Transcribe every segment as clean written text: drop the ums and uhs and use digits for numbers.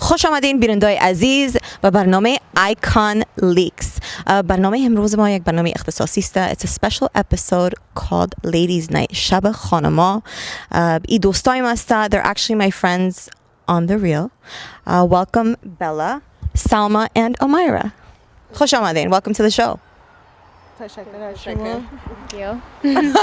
خوش آمدین بیننده‌های عزیز به برنامه Iconleaks. برنامه امروز ما یک برنامه اختصاصی است. It's a special episode called Ladies Night. شب خانما. این دوستای ما است. They're actually my friends on the real. Welcome Bella, Salma and Omaira. خوش آمدین. Welcome to the show. تشکر.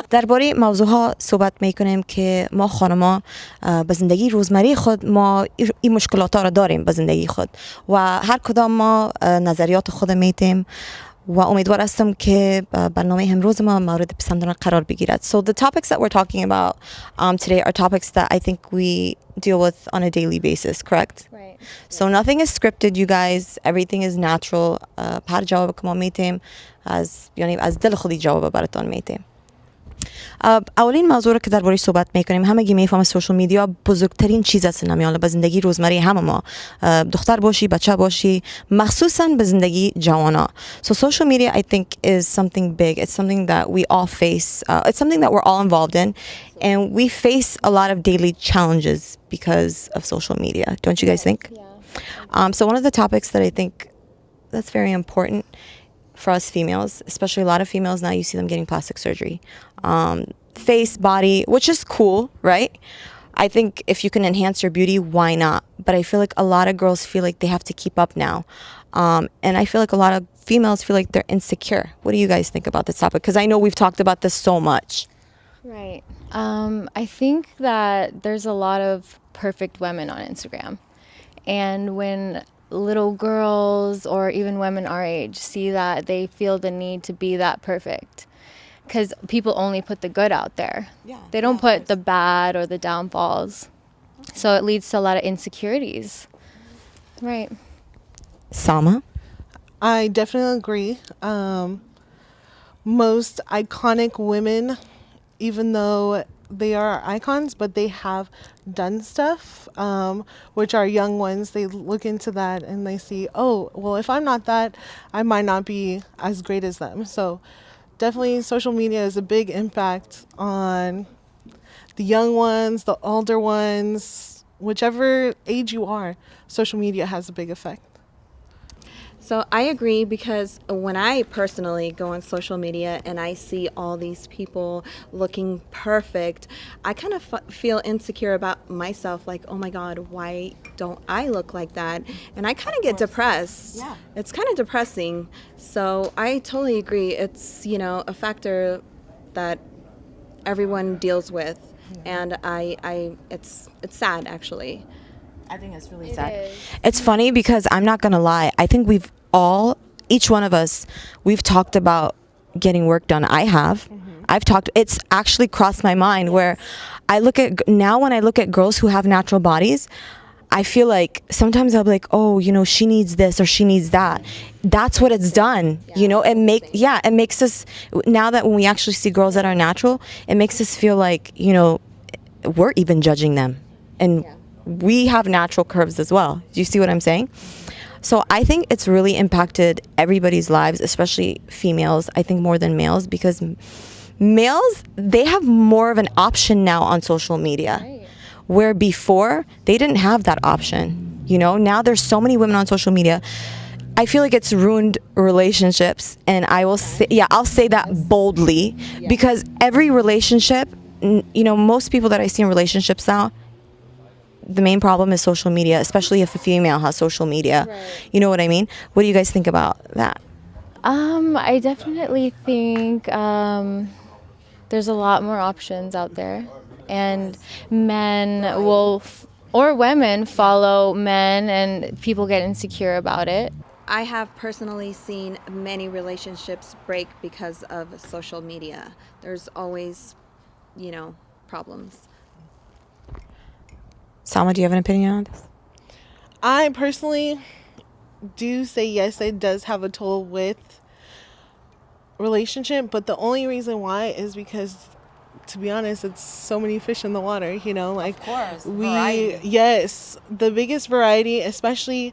درباره موضوع ها صحبت میکنیم که ما خانما به زندگی روزمره خود ما این مشکلات ها را داریم به زندگی خود و هر کدام ما نظریات خود میتیم و امیدوار هستم که برنامه امروز ما مورد پسندان قرار بگیرد. So the topics that we're talking about today are topics that I think we deal with on a daily basis, correct? Right. So nothing is scripted, you guys. Everything is natural. هر جواب که ما میتیم از دل خودی جواب براتون میتیم. اولین موضوع رو که درباره صحبت میکنیم همگی میفهمه سوشال میدیا بزرگترین چیز است نمیاله به زندگی روزمره همه ما، دختر باشی بچه باشی، مخصوصا به زندگی جوانا. So social media I think is something big. It's something that we all face. It's something that we're all involved in, and we face a lot of daily challenges because of social media. Don't you guys think? Yeah. So one of the topics that I think that's very important for us females, especially a lot of females now, you see them getting plastic surgery, face, body, which is cool, right? I think if you can enhance your beauty, why not? But I feel like a lot of girls feel like they have to keep up now. And I feel like a lot of females feel like they're insecure. What do you guys think about this topic? Because I know we've talked about this so much. Right. I think that there's a lot of perfect women on Instagram. And when little girls or even women our age see that, they feel the need to be that perfect. Because people only put the good out there. Yeah, they don't put the bad or the downfalls. Okay. So it leads to a lot of insecurities. Right. Salma? I definitely agree. Most iconic women, even though they are icons, but they have done stuff, which are young ones. They look into that and they see, oh, well, if I'm not that, I might not be as great as them. So definitely social media is a big impact on the young ones, the older ones, whichever age you are, social media has a big effect. So I agree, because when I personally go on social media and I see all these people looking perfect, I kind of feel insecure about myself, like, oh my God, why don't I look like that? And I kind of get depressed. Yeah. It's kind of depressing. So I totally agree. It's, a factor that everyone deals with. And it's sad, actually. I think it's really It sad. is. It's funny because I'm not gonna lie. I think each one of us, we've talked about getting work done. I have. It's actually crossed my mind where when I look at girls who have natural bodies, I feel like sometimes I'll be like, oh, she needs this or she needs that. That's what it's done. It makes us, now that when we actually see girls that are natural, it makes us feel like, we're even judging them. And we have natural curves as well. Do you see what I'm saying? So I think it's really impacted everybody's lives, especially females, I think more than males, because males, they have more of an option now on social media. Right. Where before, they didn't have that option. Now there's so many women on social media. I feel like it's ruined relationships, and I'll say that boldly, because every relationship, most people that I see in relationships now, the main problem is social media, especially if a female has social media. Right. You know what I mean? What do you guys think about that? I definitely think there's a lot more options out there, and men or women follow men, and people get insecure about it. I have personally seen many relationships break because of social media. There's always, problems. Salma, do you have an opinion on this? I personally do say yes, it does have a toll with relationship, but the only reason why is because, to be honest, it's so many fish in the water, like, of course, variety. Yes, the biggest variety, especially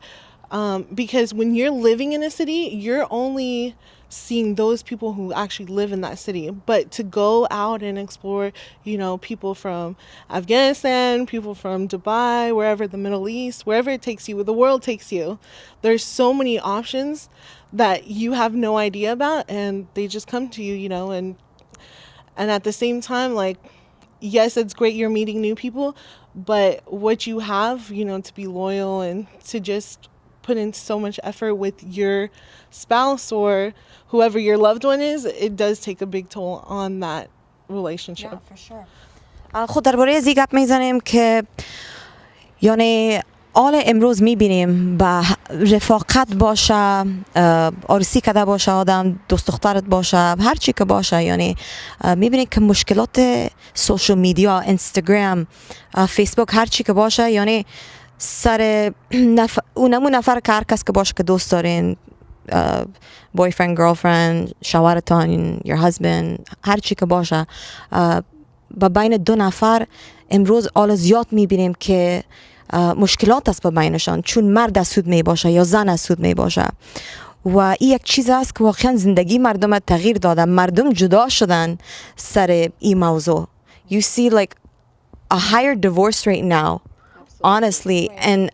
because when you're living in a city, you're only seeing those people who actually live in that city. But to go out and explore, people from Afghanistan, people from Dubai, wherever, the Middle East, wherever it takes you, the world takes you, there's so many options that you have no idea about, and they just come to you, and at the same time, like, yes, it's great you're meeting new people, but what you have, to be loyal and to just put in so much effort with your spouse or whoever your loved one is, it does take a big toll on that relationship. for sure. خود درباره ازی گپ میزنیم که یعنی آل امروز میبینیم با رفاقت باشه، عروسی کده باشه، آدم دوست دخترت باشه، هر چی که باشه، یعنی میبینید که مشکلات سوشال میدیا، اینستاگرام، فیسبوک، هر چی که باشه، یعنی سر اونمون نفر که هر کس که باشه که دوست دارین، boyfriend, girlfriend، شوهرتان، your husband، هر چی که باشه، با بین دو نفر امروز آل زیاد میبینیم که مشکلات است با بینشان، چون مرد از سود می باشه یا زن از سود می باشه، و این یک چیز است که واقعا زندگی مردم تغییر داده. مردم جدا شدن سر این موضوع. You see like a higher divorce rate now. Absolutely. Honestly, and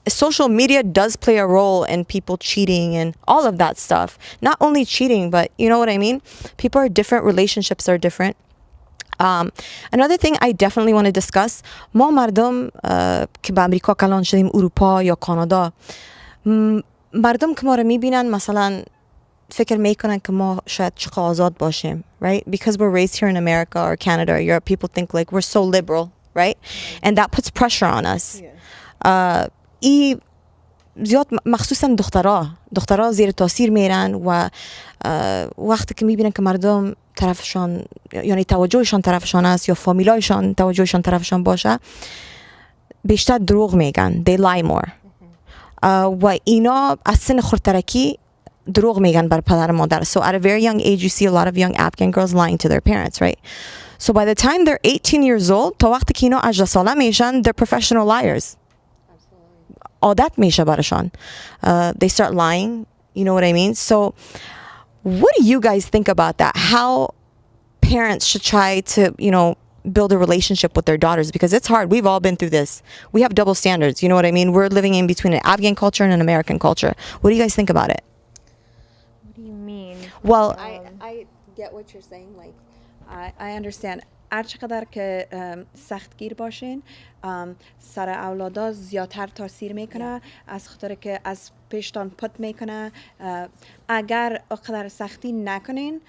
social media does play a role in people cheating and all of that stuff. Not only cheating, but you know what I mean? People are different, relationships are different. Another thing I definitely want to discuss, ما مردم که به امریکا کلان شدیم، اروپا یا کانادا، مردم که ما رو میبینن مثلا فکر میکنن که ما شاید چقدر آزاد باشیم, right? Because we're raised here in America or Canada or Europe, people think like we're so liberal, right? And that puts pressure on us. ای زیاد مخصوصا دخترها زیر تاثیر میرن و وقتی که میبینن که مردم طرفشان، یعنی توجهشان طرفشان است یا فامیلایشان توجهشان طرفشان باشه، بیشتر دروغ میگن. They lie more. و اینا از سن خردترکی دروغ میگن بر پدر مادر. So at a very young age you see a lot of young Afghan girls lying to their parents, right? So by the time they're 18 years old, تا وقتی که اینا 18 ساله میشن, they're professional liars. عادت میشه برشان. They start lying, you know what I mean? So what do you guys think about that? How parents should try to, build a relationship with their daughters, because it's hard. We've all been through this. We have double standards, you know what I mean? We're living in between an Afghan culture and an American culture. What do you guys think about it? What do you mean? Well, I get what you're saying. Like, I understand. هر چقدر که سختگیر باشین، سر اولادا زیادتر تاثیر میکنه، از خاطر که از پیشتان پت میکنه. اگر اقدر سختی نکنین،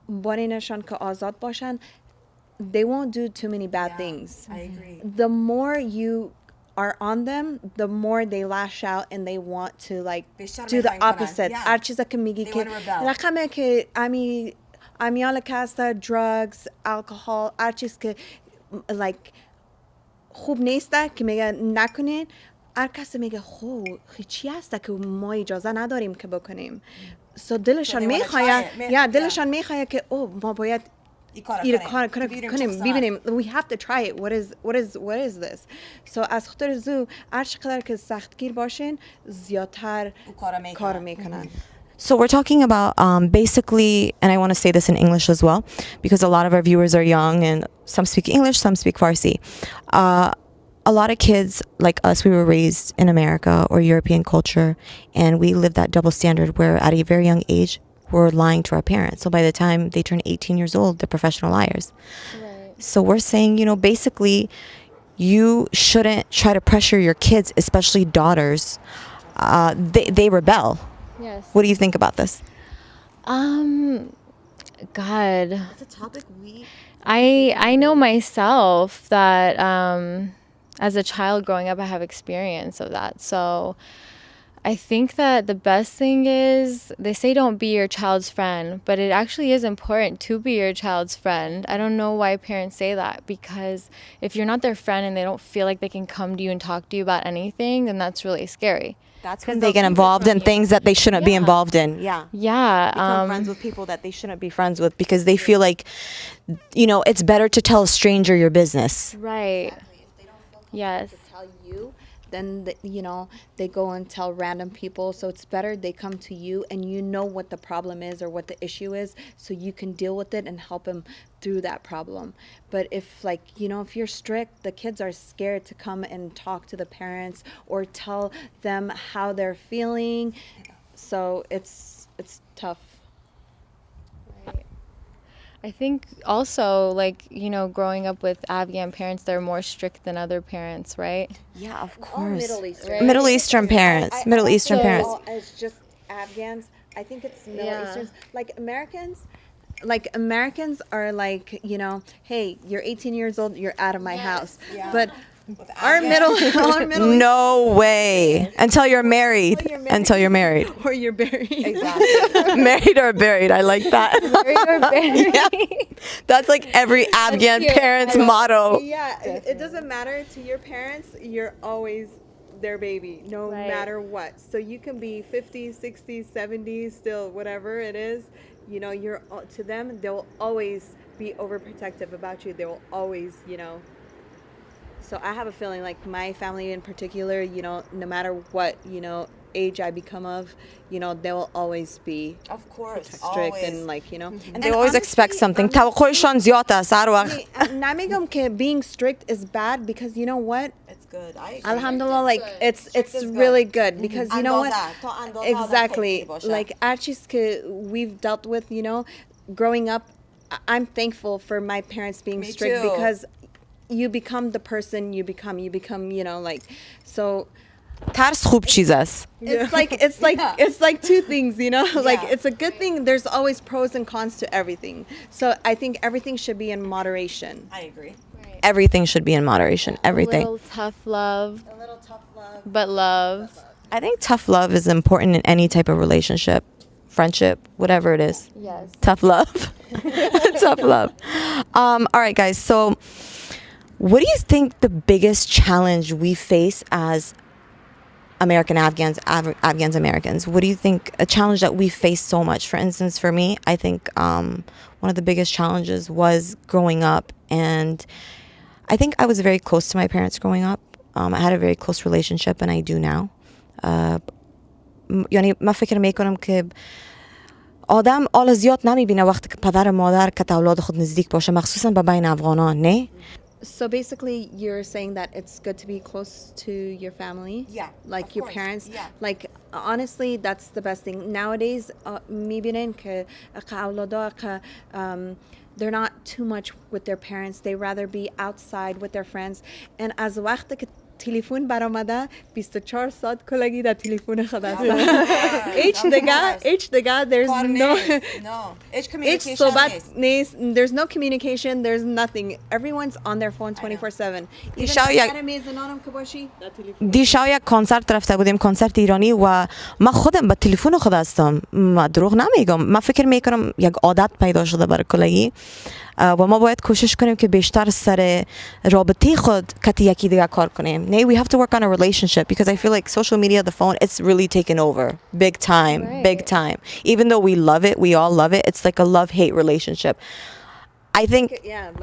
بانینشان که آزاد باشن, they won't do too many bad things. I agree. The more you are on them, the more they lash out and they want to like do the opposite. هر چیزا که میگی که رقمه که امیال که هسته, drugs, alcohol, هر چیز که like خوب نیسته که میگه نکنین, هر کسی میگه چی هسته که ما اجازه نداریم که بکنیم. So دلشان میخواه که ما باید این کار کنیم, ببینیم. We have to try it. What is this? So از خاطر زو هر چقدر که سختگیر باشین, زیادتر کار میکنن. So we're talking about basically, and I want to say this in English as well, because a lot of our viewers are young and some speak English, some speak Farsi. A lot of kids like us, we were raised in America or European culture, and we lived that double standard where at a very young age, we're lying to our parents. So by the time they turn 18 years old, they're professional liars. Right. So we're saying, basically, you shouldn't try to pressure your kids, especially daughters. They rebel. Yes. What do you think about this? God. It's a topic I know myself that as a child growing up, I have experience of that. So I think that the best thing is, they say don't be your child's friend, but it actually is important to be your child's friend. I don't know why parents say that, because if you're not their friend and they don't feel like they can come to you and talk to you about anything, then that's really scary. That's when they get involved in things that they shouldn't be involved in. Yeah. Become friends with people that they shouldn't be friends with, because they feel like, it's better to tell a stranger your business. Right. Exactly. If they don't feel comfortable Yes. to tell you, then they go and tell random people. So it's better they come to you and you know what the problem is or what the issue is, so you can deal with it and help them through that problem. But if if you're strict, the kids are scared to come and talk to the parents or tell them how they're feeling. So it's tough. I think also, growing up with Afghan parents, they're more strict than other parents, right? Yeah, of All course. Middle Eastern. Right? Middle Eastern parents. Middle Eastern parents. As just Afghans, I think it's Middle Yeah. Easterns. Americans are hey, you're 18 years old, you're out of my house. Yeah. But our middle No way. Until you're married. Until you're married. or you're buried. Exactly. Married or buried. I like that. Yeah. That's like every Afghan parent's motto. Yeah, it doesn't matter to your parents, you're always their baby, no Right. matter what. So you can be 50, 60, 70, still whatever it is, you're to them, they'll always be overprotective about you. They will always, So I have a feeling like my family in particular, no matter what, age I become of, they will always be Of course. strict and And they always expect something. توقعشان زیاد است هر وقت. Namigam being strict is bad because you know what? It's good. Alhamdulillah, it's is really good because you know what? Exactly. Exactly. Like archis we've dealt with, growing up, I'm thankful for my parents being Me strict too. because you become the person you become, so ترس خوب چیز است. it's like two things, like it's a good thing. There's always pros and cons to everything. So I think everything should be in moderation. I agree. Everything should be in moderation. Everything. A little tough love, A little tough love. but love. I think tough love is important in any type of relationship, friendship, whatever it is. Yes. Tough love. Tough love. All right, guys. So what do you think the biggest challenge we face as American Afghans, Afghans Americans? What do you think a challenge that we face so much? For instance, for me, I think one of the biggest challenges was growing up, and I think I was very close to my parents growing up. I had a very close relationship, and I do now. یعنی من فکر میکنم که آدم آل زیاد نمیبینه وقتی که پدر و مادر که اولاد خود نزدیک باشه، مخصوصا با بین افغانان، نه؟ So basically, you're saying that it's good to be close to your family? Yeah, Like of your course, parents? yeah. Like, honestly, that's the best thing. Nowadays, they're not too much with their parents. They rather be outside with their friends. And as وقتی که تلفن برآمده 24 ساعت کلگی در تلفن خود هستن. هیچ دیگه there's هیچ صحبت نیست. There's no communication, there's nothing. Everyone's on their phone 24/7. دیشب یک کنسرت رفته بودیم، کنسرت ایرانی، و من خودم با تلفن خود هستم. من دروغ نمیگم. من فکر میکنم یک عادت پیدا شده برای کلگی و ما باید کوشش کنیم که بیشتر سر رابطه خود کتی یکی دیگه کار کنیم. نه، we have to work on a relationship because I feel like social media, the phone, it's really taken over big time, Right. big time. Even though we love it, we all love it, it's like a love-hate relationship. I think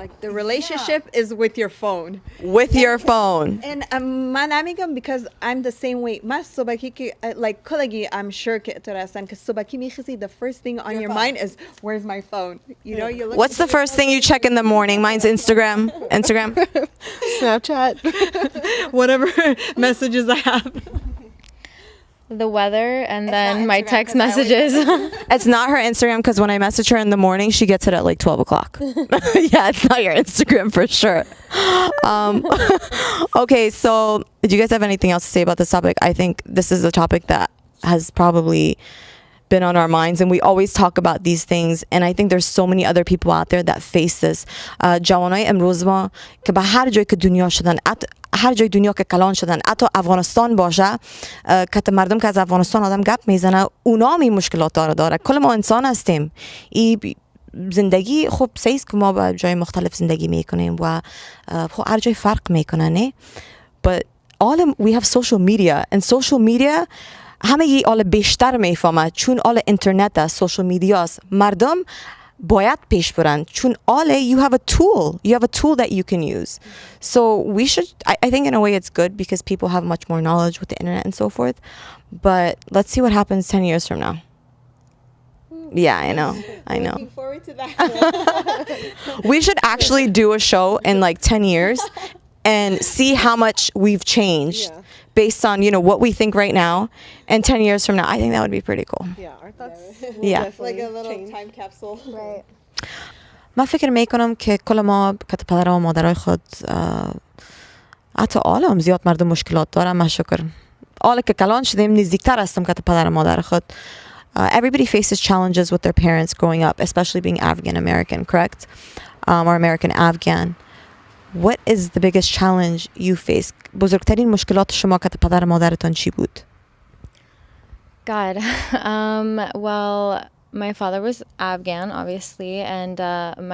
like the relationship is with your phone. with your phone. And man amigam because I'm the same way. Mas sobaki like kolegi, I'm sure ke tarasan because sobaki mikhisi, the first thing on your mind is where's my phone? You look. What's the first thing you check in the morning? Mine's Instagram. Snapchat. Whatever messages I have. The weather and then my text messages. It's not her Instagram because when I message her in the morning, she gets it at like 12 o'clock. Yeah, it's not your Instagram for sure. Okay, so do you guys have anything else to say about this topic? I think this is a topic that has probably been on our minds, and we always talk about these things, and I think there's so many other people out there that face this. جوانای امروز ما که به هر جای که دنیا شدن، هر جای دنیا که کلان شدن، حتی افغانستان باشه که مردم که از افغانستان آدم گپ میزنه، اونا هم این مشکلات داره. کل ما انسان هستیم. زندگی خب سیست که ما با جای مختلف زندگی میکنیم و خب هر جای فرق میکنه، نه؟ But we have social media, and social media همه یه آل بیشتر میفهمه چون آل اینترنت است، سوشال میدیا است. مردم باید پیش برن چون you have a tool that you can use. So we should, I think in a way it's good because people have much more knowledge with the internet and so forth, but let's see what happens 10 years from now. Yeah, I know. Looking forward to that. We should actually do a show in like 10 years and see how much we've changed based on, what we think right now and 10 years from now. I think that would be pretty cool. Yeah, our thoughts. Yeah. Like a little time capsule. Right. من فکر میکنم که کل ما که پدر و مادرای خود حتی عالم زیاد مردم مشکلات دارم مشکر حالا که کلان شدیم نزدیکتر هستم که پدر و مادر خود. Everybody faces challenges with their parents growing up, especially being Afghan American, correct? Or American Afghan. What is the biggest challenge you face? بزرگترین مشکلات شما که پدر و مادرتان چی بود؟ God. Well, my father was Afghan, obviously, and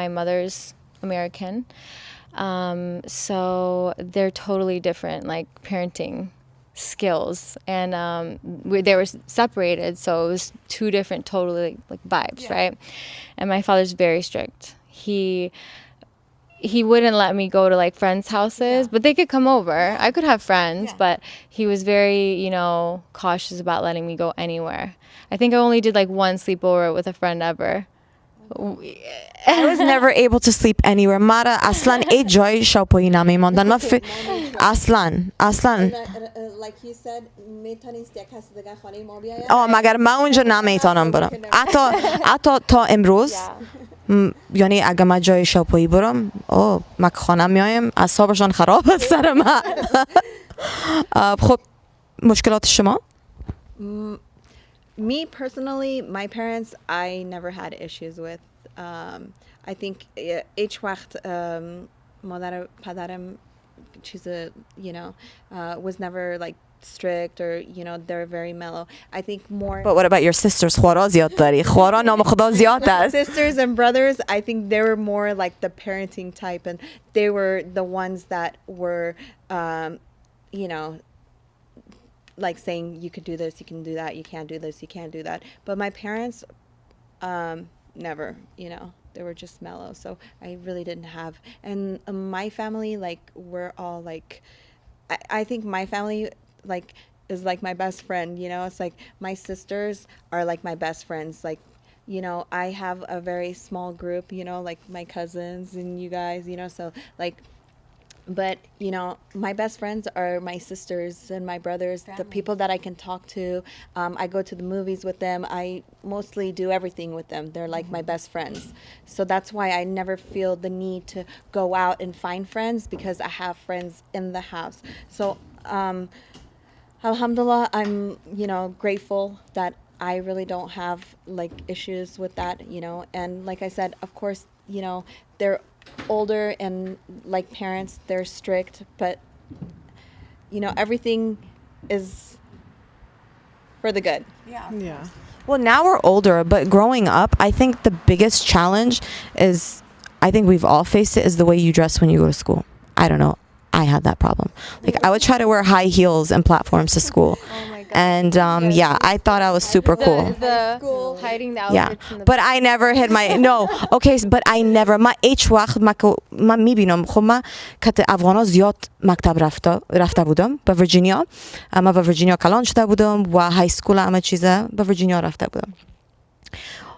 my mother's American. So they're totally different, like parenting skills. And they were separated, so it was two different totally like vibes, right? And my father's very strict. He wouldn't let me go to like friends' houses, but they could come over. I could have friends, but he was very, cautious about letting me go anywhere. I think I only did like one sleepover with a friend ever. I was never able to sleep anywhere. Mara aslan e joy شاپویی نمیماندن. ما اصلا like you said میتونست یک کس دیگه خانه ما بیاید. مگر من اونجا نمیتونم برم. حتی تا امروز یعنی اگه من جای شاپویی برم من خانم میایم اعصابشان خراب است سر من. خب مشکلات شما؟ Me personally, my parents, I never had issues with. I think each وقت مادر پدرم چیز was never like strict or they're very mellow. I think more. But what about your sisters? خوارا زیاد داری. خوارا نام خدا زیاد است. Sisters and brothers, I think they were more like the parenting type, and they were the ones that were, like saying you could do this, you can do that, you can't do this, you can't do that. But my parents, never, they were just mellow. So I really didn't have. And my family, like we're all like, I think my family like is like my best friend. It's like my sisters are like my best friends. Like, I have a very small group. Like my cousins and you guys. So like. But, my best friends are my sisters and my brothers, the people that I can talk to. I go to the movies with them. I mostly do everything with them. They're like my best friends. So that's why I never feel the need to go out and find friends because I have friends in the house. So, alhamdulillah, I'm, grateful that I really don't have like issues with that, And like I said, of course, they're older and like parents, they're strict, but everything is for the good. Yeah. Well, now we're older, but growing up, I think the biggest challenge is, I think we've all faced it, is the way you dress when you go to school. I don't know. I had that problem. Like I would try to wear high heels and platforms to school. And I thought I was super cool. Hiding the Yeah, outfits in the but I never hid my but I never ما هیچ وقت ما میبینم خب من که افغانا زیاد مکتب رفته بودم به ویرجینیا. ما به ویرجینیا کلان شده بودم و های سکول همه چیزه به ویرجینیا رفته بودم.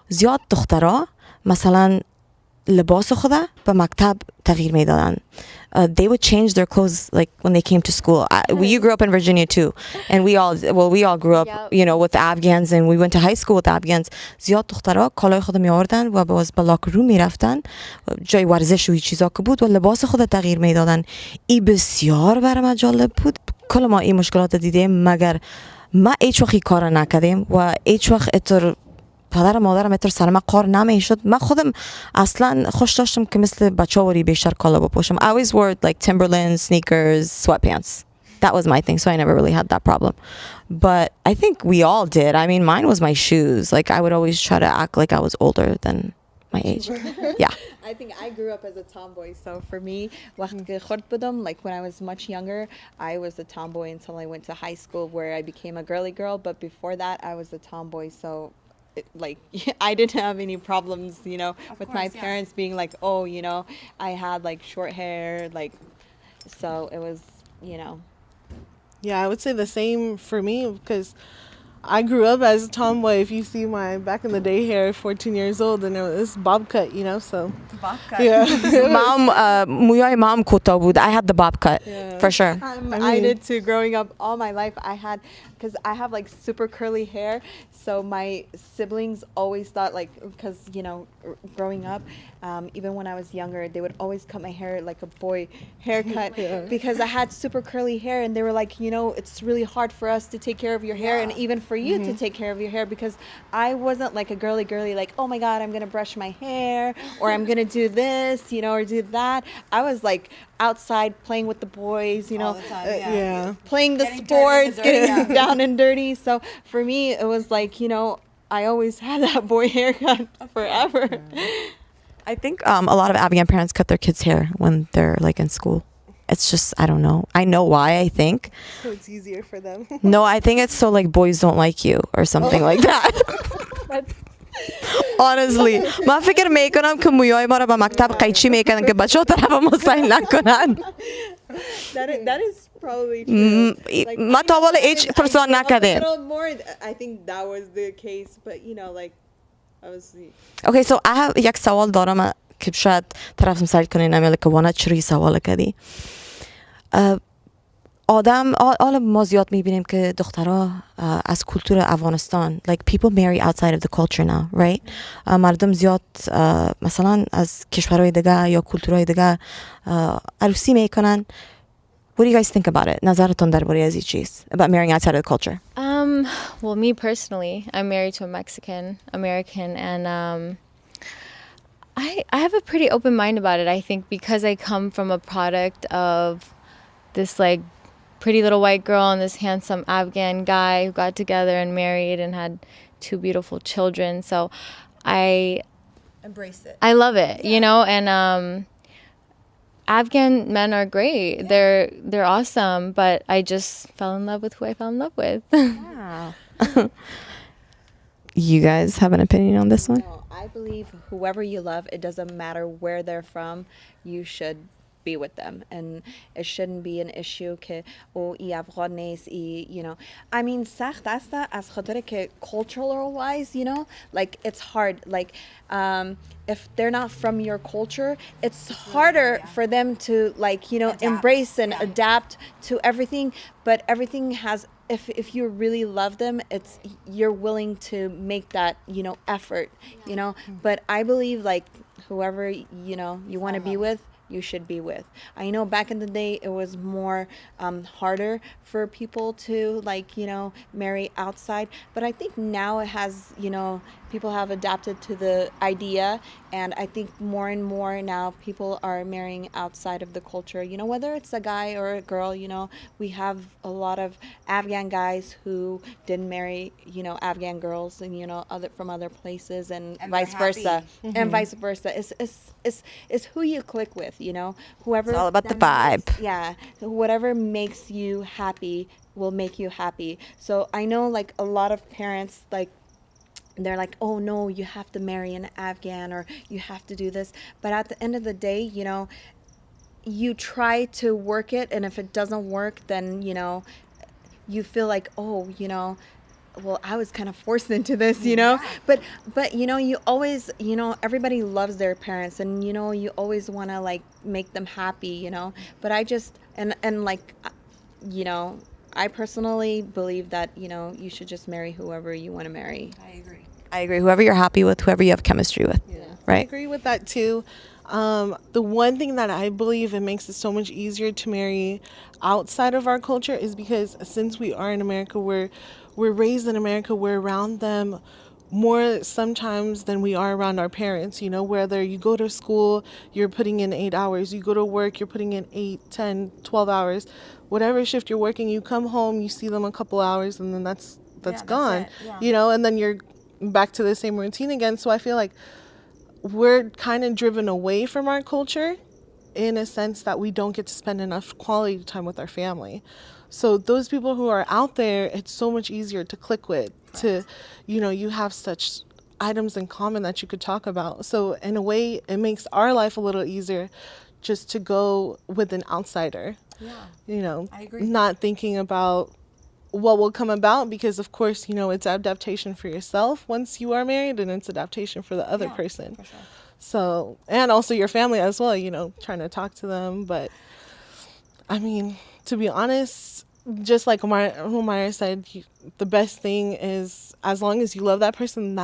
زیاد دخترها مثلا لباس خود به مکتب تغییر میدادن. They would change their clothes like when they came to school. You grew up in Virginia too, and we all grew up, with Afghans, and we went to high school with Afghans. زیاد دخترها کالای خود می آوردن و باز به لاکر روم می رفتن، جای ورزش و چیزا که بود و لباس خود تغییر می دادن. این بسیار برام جالب بود. کل ما این مشکلات دیدیم، مگر ما هیچ وقت کار نکردیم و هیچ وقت اتر پدر مادرم اتر سر ما قار نمیشد. من خودم اصلا خوش داشتم که مثل بچه‌واری بیشتر کالا بپوشم. I always wore like Timberland sneakers, sweatpants. That was my thing, so I never really had that problem. But I think we all did. I mean, mine was my shoes. Like I would always try to act like I was older than my age. Yeah. I think I grew up as a tomboy, so for me, like when I was much younger, I was a tomboy until I went to high school where I became a girly girl. But before that, I was a tomboy, so like I didn't have any problems, with my parents being like, oh, I had like short hair, like, so it was, Yeah, I would say the same for me because I grew up as a tomboy. If you see my back in the day hair, 14 years old, and it was bob cut, so. Bob cut. Yeah. Mom, مویای mom کوتاه بود. I had the bob cut for sure. I did too. Growing up, all my life, because I have like super curly hair. So my siblings always thought because, growing up, even when I was younger, they would always cut my hair like a boy haircut because I had super curly hair. And they were like, it's really hard for us to take care of your hair and even for you to take care of your hair because I wasn't like a girly, like, oh my God, I'm going to brush my hair or I'm going to do this, or do that. I was like outside playing with the boys, All the time, playing the Getting dirty in the sports, dirty, getting down and dirty. So for me, it was like, I always had that boy haircut forever. I think a lot of Afghan parents cut their kids' hair when they're like in school. It's just, I don't know. I know why, I think. So it's easier for them. No, I think it's so like boys don't like you or something like that. Honestly. من فکر میکنم که مویای ما رو به مکتب قیچی میکنن که بچه ها طرف ما سعی نکنن. That is probably true. ما تا حالا هیچ پرسان نکردیم. I think that was the case, but like obviously. Okay, so I have یک سوال دارم که شاید طرفم سعی کنه نمیله که وانا چری سوال کردی. حالا ما زیاد میبینیم که دخترها از کلتور افغانستان like people marry outside of the culture now, right? مردم زیاد مثلا از کشورهای دیگه یا کلتورهای دیگه عروسی میکنن. What do you guys think about it? نظرتون درباره از این چیز about marrying outside of the culture? Well, me personally, I'm married to a Mexican American, and I have a pretty open mind about it. I think because I come from a product of this like pretty little white girl and this handsome Afghan guy who got together and married and had 2 beautiful children. So I Embrace it. I love it, and Afghan men are great. They're awesome, but I just fell in love with who I fell in love with. Wow. You guys have an opinion on this one? No, I believe whoever you love, it doesn't matter where they're from, you should be with them, and it shouldn't be an issue که او ای افغان نیست I mean سخت است از خاطر که cultural wise like it's hard like if they're not from your culture it's harder for them to like embrace and adapt to everything, but everything has if you really love them, it's you're willing to make that effort but I believe like whoever you want to be with, you should be with. I know back in the day it was more harder for people to like marry outside, but I think now it has people have adapted to the idea, and I think more and more now people are marrying outside of the culture, whether it's a guy or a girl. We have a lot of Afghan guys who didn't marry Afghan girls and other from other places, and vice versa. And vice versa. It's who you click with, whoever. It's all about the vibe. Whatever makes you happy will make you happy. So I know like a lot of parents like they're like, oh no, you have to marry an Afghan or you have to do this, but at the end of the day you try to work it, and if it doesn't work then you feel like, oh well, I was kind of forced into this, but you always, everybody loves their parents, and you always want to like make them happy, but I just and like I personally believe that you should just marry whoever you want to marry. I agree. Whoever you're happy with, whoever you have chemistry with, right? I agree with that too. The one thing that I believe it makes it so much easier to marry outside of our culture is because since we are in America, we're raised in America, we're around them more sometimes than we are around our parents. Whether you go to school, you're putting in 8 hours, you go to work, you're putting in 8, 10, 12 hours, whatever shift you're working, you come home, you see them a couple hours, and then that's gone. And then you're back to the same routine again. So I feel like we're kind of driven away from our culture in a sense that we don't get to spend enough quality time with our family. So those people who are out there, it's so much easier to click with to, you know, you have such items in common that you could talk about. So in a way, it makes our life a little easier just to go with an outsider. Yeah. You know, I agree. not thinking about what will come about, because of course, you know, it's adaptation for yourself once you are married, and it's adaptation for the other person. For sure. So, and also your family as well, you know, trying to talk to them. But I mean, to be honest, just like Omar said, the best thing is as long as you love that person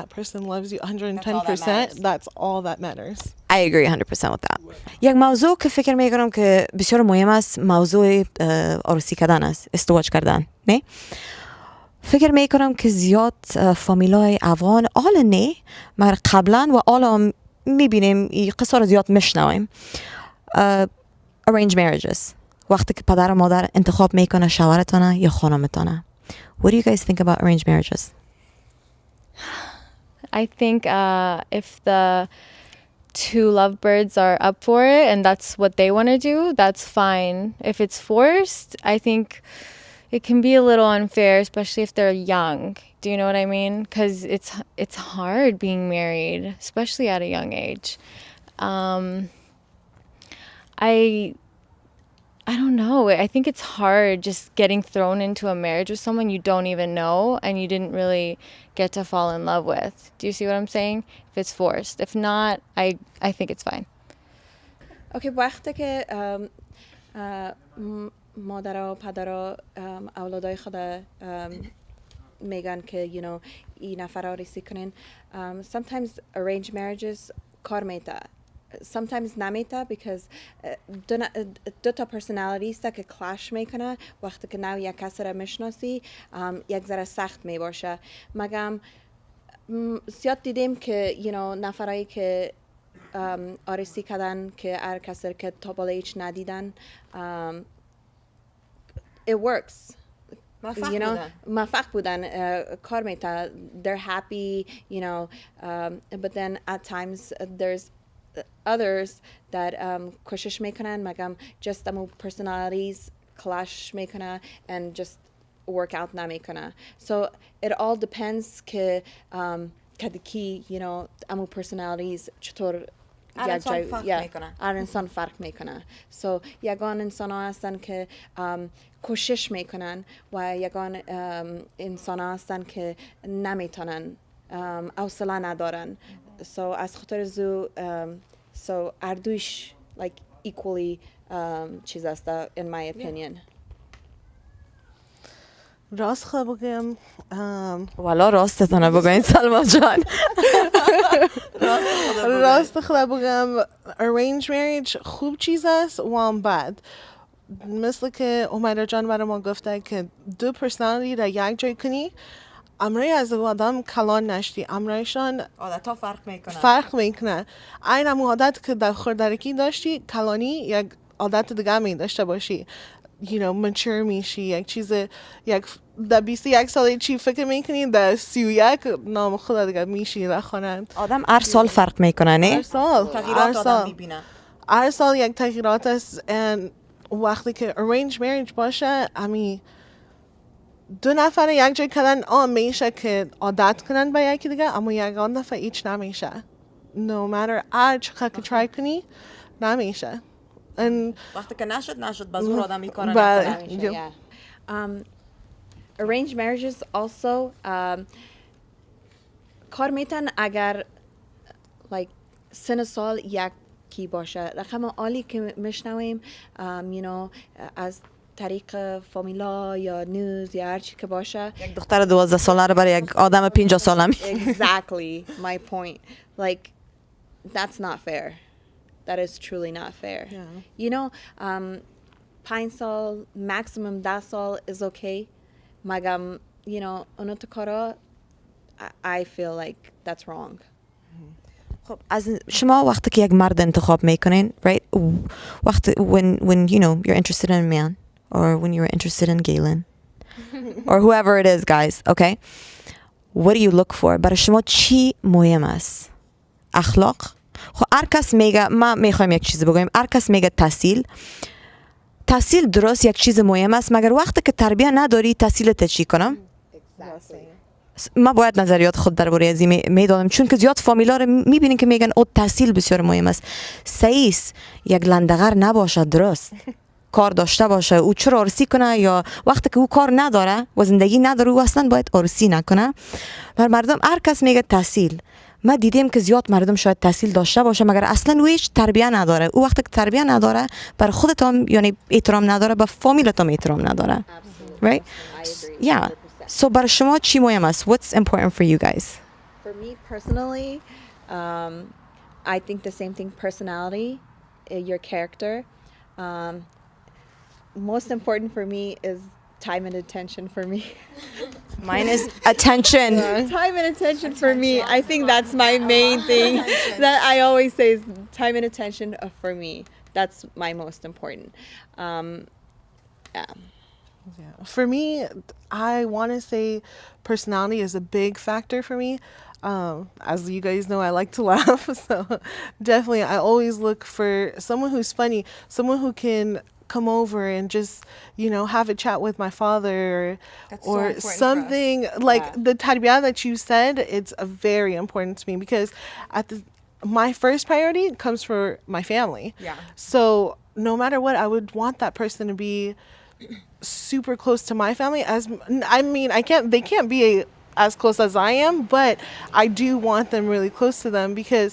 loves you 110%. That's all that matters. I agree 100% with that. یک موضوع که فکر میکنم که بسیار مهم است موضوع عروسی کردن است، ازدواج کردن. نه؟ فکر میکنم که زیاد فامیلای افغان آل نه مگر قبلا و آل میبینیم این قصه رو زیاد میشنویم. Arranged marriages. وقتی که پدر و مادر انتخاب میکنه شوهرتانه یا خانمتانه. What do you guys think about arranged marriages? I think if the two lovebirds are up for it and that's what they want to do, that's fine. If it's forced, I think it can be a little unfair, especially if they're young. Do you know what I mean? Because it's hard being married, especially at a young age. I don't know. I think it's hard just getting thrown into a marriage with someone you don't even know and you didn't really get to fall in love with. Do you see what I'm saying? If it's forced. If not, I think it's fine. اوکی وقتی که مادرها و پدرها اولادای خود میگن که you know این نفر را ریسی کنین sometimes arranged marriages کار میده sometimes نمیده because دو تا personality است که clash میکنه وقتی که نو یک کس را میشناسی یک ذره سخت میباشه مگم زیاد دیدیم که you know نفرایی که آرسی کردن که هر کسی که تا بالا هیچ ندیدن it works you know موفق بودن کار میته they're happy you know but then at times there's others that کوشش میکنن مگم just امو personalities clash میکنه and just work out نمیکنه so it all depends که کدکی you know امو personalities چطور انسان فرق میکنه so یگان انسان ها هستن که کوشش میکنن و یگان انسان ها هستن که نمیتونن حوصله ندارن so از خاطر زو so اردوش like equally چیز است in my opinion راست خواه بگم والا راستتانه بگوین سلما جان راست خواه بگم arranged marriage خوب چیز است و هم بد مثل که عمر جان برای ما گفته که دو personality را یک جای کنی امرای از آدم کلان نشتی امرایشان عادتا فرق میکنه این هم عادت که در خوردرکی داشتی کلانی یک عادت دیگه می داشته باشی you know mature میشی یک چیز یک در 21 سال چی فکر میکنی در 31 نام خدا دیگه میشی در خانه آدم هر سال فرق میکنه نه؟ هر سال هر سال یک تغییرات است وقتی که arranged marriage باشه امی دو نفر یک جای کردن میشه که عادت کنن به یکی دیگه اما یک نفر هیچ نمیشه no matter هر چقدر که try کنی نمیشه وقتی که نشد بازور آدم این کار نکنه arranged marriages also کار میتن اگر like سن سال یکی باشه رقم عالی که میشنویم you know از طریق فامیلا یا نیوز یا هر چی که باشه یک دختر 12 ساله رو برای یک آدم 50 ساله exactly my point like that's not fair that is truly not fair you know 5 سال maximum 10 سال is okay مگم you know اونو تو کارا I feel like that's wrong خب از شما وقتی که یک مرد انتخاب میکنین right وقتی when you know you're interested in a man or when you're interested in Galen or whoever it is guys okay what do you look for برای شما چی مهم است اخلاق خب هر کس میگه ما میخوایم یک چیز بگویم هر کس میگه تحصیل درست یک چیز مهم است مگر وقتی که تربیت نداری تحصیلت چی کنم ما باید نظریات خود درباره از این میدادم، چون که زیاد فامیلا رو میبینین که میگن او تحصیل بسیار مهم است. سعیس یک لندغر نباشه، درست کار داشته باشه. او چرا عروسی کنه؟ یا وقتی که او کار نداره و زندگی نداره، او اصلا باید عروسی نکنه. و مردم هر کس میگه تحصیل. ما دیدیم که زیاد مردم شاید تحصیل داشته باشه مگر اصلا او هیچ تربیت نداره. او وقتی که تربیت نداره بر خودت هم یعنی احترام نداره، به فامیلت هم احترام نداره. Right? Yeah. So برای شما چی مهم است? What's important for you guys? For me personally, I think the same thing. Personality, your character. Most important for me is time and attention for me. Mine is attention. Time and attention for me. I think that's my main thing that I always say is time and attention for me. That's my most important. Yeah. Yeah. For me, I want to say personality is a big factor for me. As you guys know, I like to laugh. So definitely, I always look for someone who's funny, someone who can come over and just, you know, have a chat with my father or something like the tarbiyah that you said. It's very important to me because my first priority comes for my family. Yeah. So no matter what, I would want that person to be super close to my family. They can't be as close as I am, but I do want them really close to them because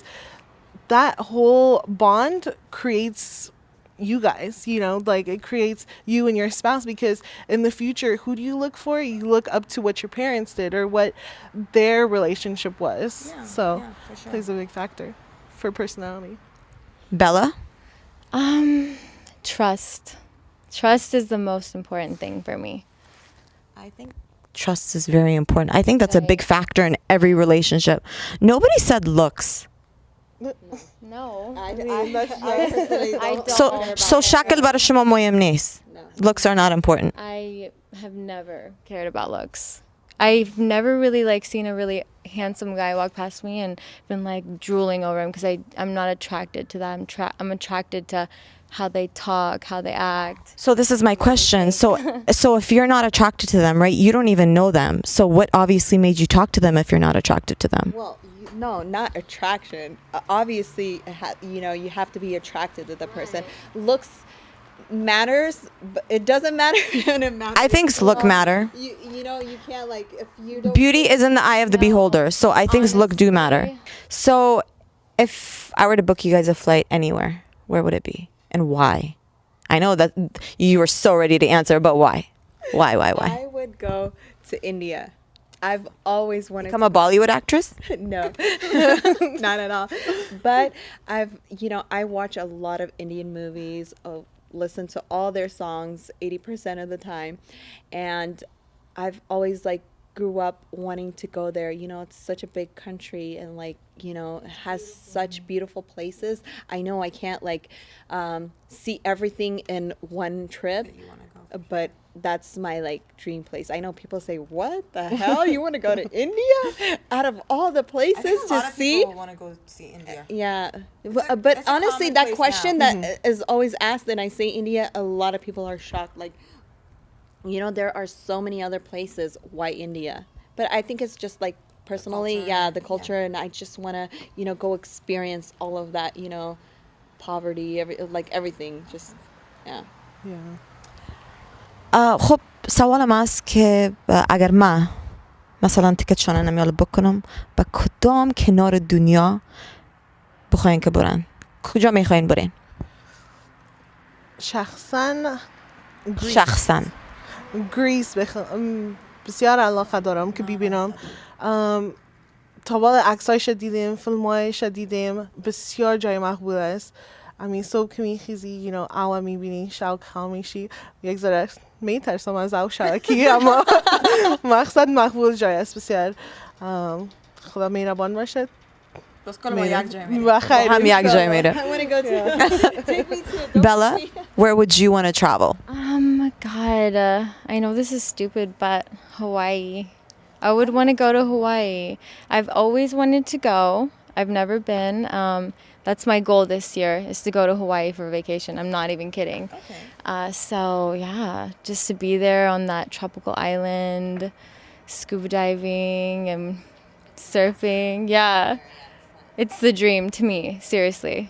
that whole bond creates you guys, you know, like it creates you and your spouse, because in the future, who do you look for? You look up to what your parents did or what their relationship was. So for sure. plays a big factor for personality. Bella? Trust. Trust is the most important thing for me. I think trust is very important. I think that's a big factor in every relationship. Nobody said looks. No. I personally don't. So شکل برای شما مهم نیست. Looks are not important. I have never cared about looks. I've never really like seen a really handsome guy walk past me and been like drooling over him because I'm not attracted to that. I'm attracted to how they talk, how they act. So this is my question. So if you're not attracted to them, right? You don't even know them. So what obviously made you talk to them if you're not attracted to them? Well, no, not attraction. Obviously, you know, you have to be attracted to the person. Looks matters, but it doesn't matter when it matters. I think look matter. You know, you can't like if you don't. Beauty is in the eye of the beholder. So I think look do matter. So if I were to book you guys a flight anywhere, where would it be? And why? I know that you were so ready to answer, but why? Why? I would go to India. I've always wanted Become a Bollywood actress? No, not at all. But I watch a lot of Indian movies, listen to all their songs 80% of the time. And I've always grew up wanting to go there. You know, it's such a big country and has such beautiful places. I know I can't see everything in one trip, but that's my dream place. I know people say, "What the hell? You want to go to India? Out of all the places to see?" People want to go see India. Yeah, but honestly, that question that is always asked, and I say India, a lot of people are shocked. There are so many other places. Why India? But I think it's just personally, the culture, and I just want to, go experience all of that, poverty, everything. Just, yeah. Yeah. خب سوالم است که اگر من مثلا تیکت شانه نمیال بکنم با کدام کنار دنیا بخواین که برن؟ کجا میخواین برین؟ شخصا گریس بسیار علاقه دارم که ببینم. تا بالا عکسایش دیدیم، فیلمایش دیدیم، بسیار جای محبوب است. صبح که میخیزی آوا میبینی، شوق خام میشی. یک ذره میترسم از او شوکی، اما مقصد مقبول جای است بسیار. خدا مهربان باشد. هم یک جای میره. Bella, where would you want to travel? God, I know this is stupid, but Hawaii. I would want to go to Hawaii. I've always wanted to go. I've never been. That's my goal this year, is to go to Hawaii for vacation. I'm not even kidding. Okay. So yeah, just to be there on that tropical island, scuba diving and surfing. Yeah, it's the dream to me, seriously.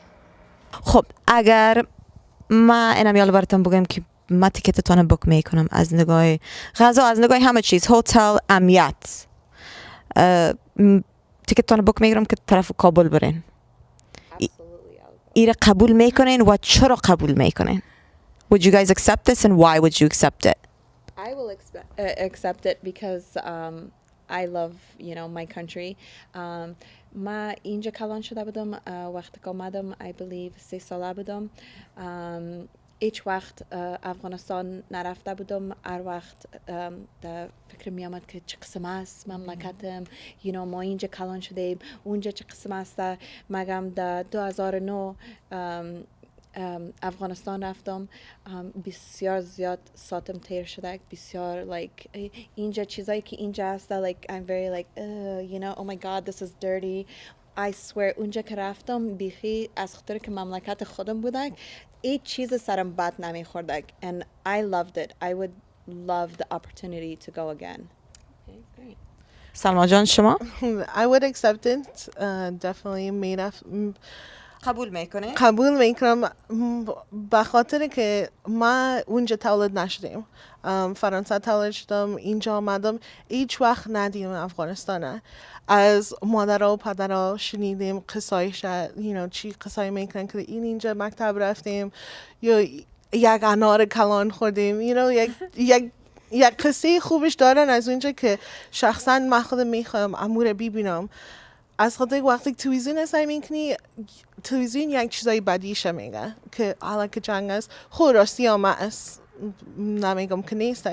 خب اگر ما اینم یالا براتون بگم که ما تیکتتون بوک میکنم از نگاه غذا، از نگاه همه چیز، هتل، امنیت، تیکتتون بوک میکنم که طرف کابل برین. ایره قبول میکنین و چرا قبول میکنین؟ Would you guys accept this and why would you accept it? I will accept it because I love, my country. ما اینجا کلان شده بودم وقتی که آمدم I believe 3 ساله بودم. هیچ وقت افغانستان نرفته بودم. هر وقت در فکر می آمد که چه قسم است مملکتم، ما اینجا کلان شدیم، اونجا چه قسم است. مگم در 2009 افغانستان رفتم. بسیار زیاد ساتم تیر شده، بسیار اینجا چیزایی که اینجا هست I'm very oh my god this is dirty. I swear اونجا که رفتم بیخی از خاطر که مملکت خودم بوده هیچ چیز سرم بد نمیخورده and I loved it. I would love the opportunity to go again. Okay, great. سلما جان شما؟ I would accept it. Definitely قبول میکنه؟ قبول میکنم به خاطر که ما اونجا تولد نشدیم. فرانسه تولد شدم، اینجا آمدم، هیچ وقت ندیدم افغانستانه. از مادرها و پدرها شنیدیم قصایش، چی قصای میکنن که اینجا مکتب رفتیم یا یک انار کلان خوردیم، یک قصه خوبش دارن از اونجا که شخصا من خودم میخوام امور ببینم. از خاطر وقتی تلویزیون نسای میکنی، تلویزیون یک چیزای بدیشه میگه که حالا که جنگ است خود راستی هم است، نمیگم که نیست،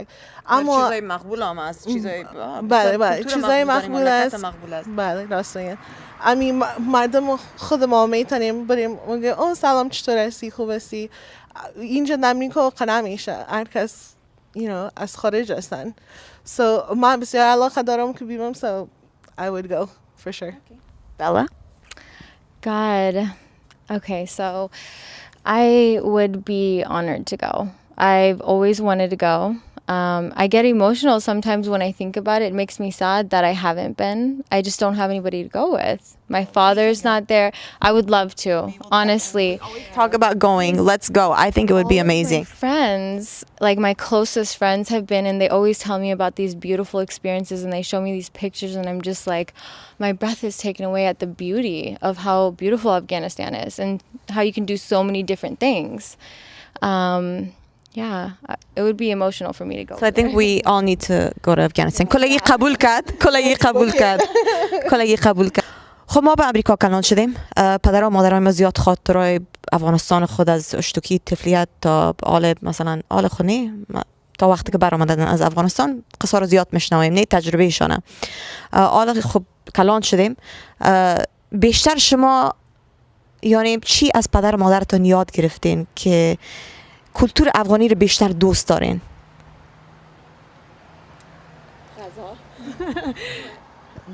اما چیزای مقبول هم است، چیزای بله چیزای مقبول است، بله راست میگن. مردم خود ما میتونیم بریم میگه او سلام چطور هستی، خوب هستی. اینجا نمیکو قنم میشه، هر کس از خارج هستن. So من بسیار علاقه دارم که بیرم، so I would go for sure. Bella? God. Okay, so I would be honored to go. I've always wanted to go. I get emotional sometimes when I think about it. It makes me sad that I haven't been. I just don't have anybody to go with. My father's not there. I would love to, honestly. Talk about going. Let's go. I think it would be amazing. My friends, my closest friends have been, and they always tell me about these beautiful experiences, and they show me these pictures, and I'm just my breath is taken away at the beauty of how beautiful Afghanistan is and how you can do so many different things. Yeah, it would be emotional for me to go. So I think we all need to go to Afghanistan. کلگی قبول کرد. خب ما به امریکا کلان شدیم. پدر و مادرای ما زیاد خاطرای افغانستان خود از اشتکی طفلیت تا مثلا آل خونی تا وقتی که برآمدن از افغانستان قصه رو زیاد میشنویم، نه تجربه ایشانه. خب کلان شدیم. بیشتر شما چی از پدر و مادرتون یاد گرفتین که کلتور افغانی رو بیشتر دوست دارین؟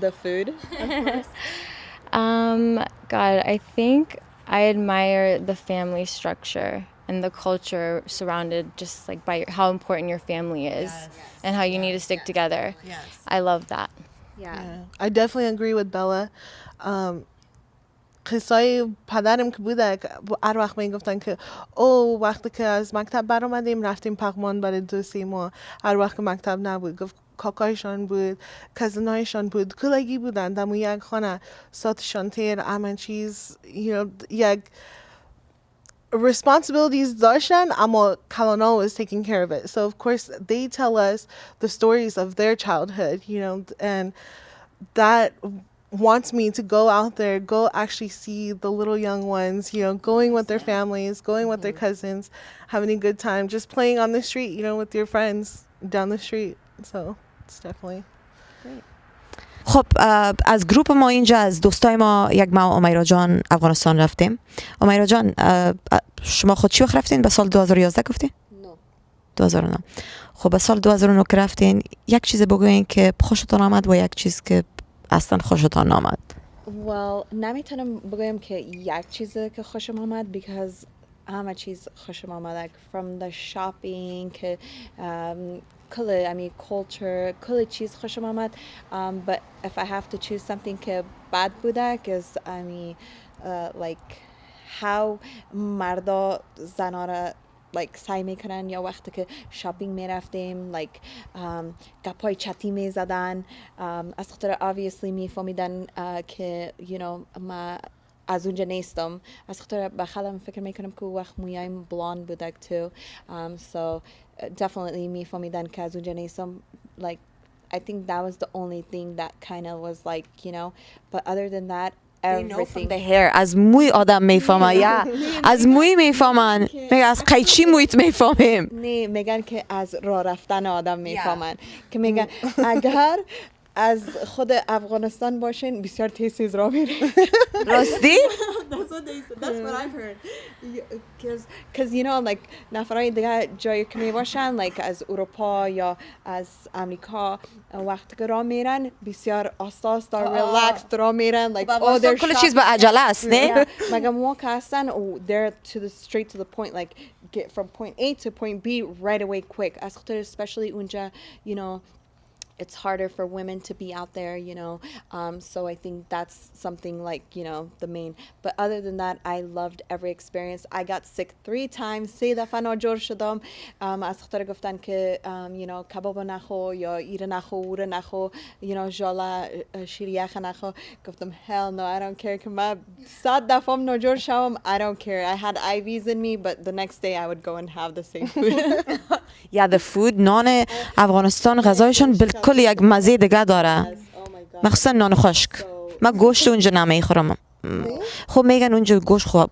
The food, of course. God, I think I admire the family structure and the culture surrounded just by how important your family is and how you need to stick together. Yes. I love that. Yeah. I definitely agree with Bella. قصای پدرم که بوده هر وقت میگفتن که وقتی که از مکتب برآمدیم رفتیم پغمان برای 2-3 ماه. هر وقت که مکتب نبود گفت کاکایشان بود، کزنایشان بود، کلگی بودن دمو یک خانه، ساتشان تیر، همه چیز یک responsibilities داشتن اما Kalana was taking care of it. So of course they tell us the stories of their childhood, and that wants me to go out there, go actually see the little young ones, going with their families, going with their cousins, having a good time, just playing on the street, with your friends down the street. So it's definitely great. خب از گروپ ما اینجا از دوستای ما یک ما امیرا جان افغانستان رفتیم. امیرا جان شما خود چی وقت رفتین؟ به سال 2011 گفتین؟ 2009. خب به سال 2009 که رفتین یک چیز بگوین که خوشتون آمد و یک چیز که اصلا خوشتان آمد. Well, نمیتونم بگم که یک چیز که خوشم آمد because همه چیز خوشم آمد, from the shopping که کل culture کل چیز خوشم آمد. But if I have to choose something که bad بوده is like how مردا زنا را like سعی میکنن یا وقتی که شاپینگ میرفتیم like گپای چتی میزدن از خاطر obviously میفهمیدن که ما از اونجا نیستم از خاطر بخالم فکر میکنم که وقت مویایم blonde بوده too so definitely میفهمیدن که از اونجا نیستم like I think that was the only thing that kind of was like but other than that everything the hair از موی آدم میفهمن یا از موی میفهمن میگه از قیچی مویت میفهمیم نه میگن که از راه رفتن آدم میفهمن که میگن اگر از خود افغانستان باشین بسیار تیز راه میره راستی That's what I've heard because like نفرای دیگه جایی که میباشن like از اروپا یا از امریکا وقتی که راه میرن بسیار آستا ریلکس راه میرن like کل چیز به عجله است نه مگه ما که هستن they're straight to the point like get from point A to point B right away quick از خاطر especially اونجا it's harder for women to be out there, so I think that's something like, the main. But other than that, I loved every experience. I got sick 3 times. 3 دفعه ناجور شدم. از خاطر گفتن که, کباب نخو یا ایره نخو وره نخو, جالا شیریخ نخو. گفتم hell no, I don't care. که من 100 دفعه ناجور شدم. I don't care. I had IVs in me, but the next day I would go and have the same food. یا the food نان افغانستان غذایشون بالکل یک مزه دیگه داره مخصوصا نان خشک من گوشت اونجا نمیخورم خب میگن اونجا گوشت خوب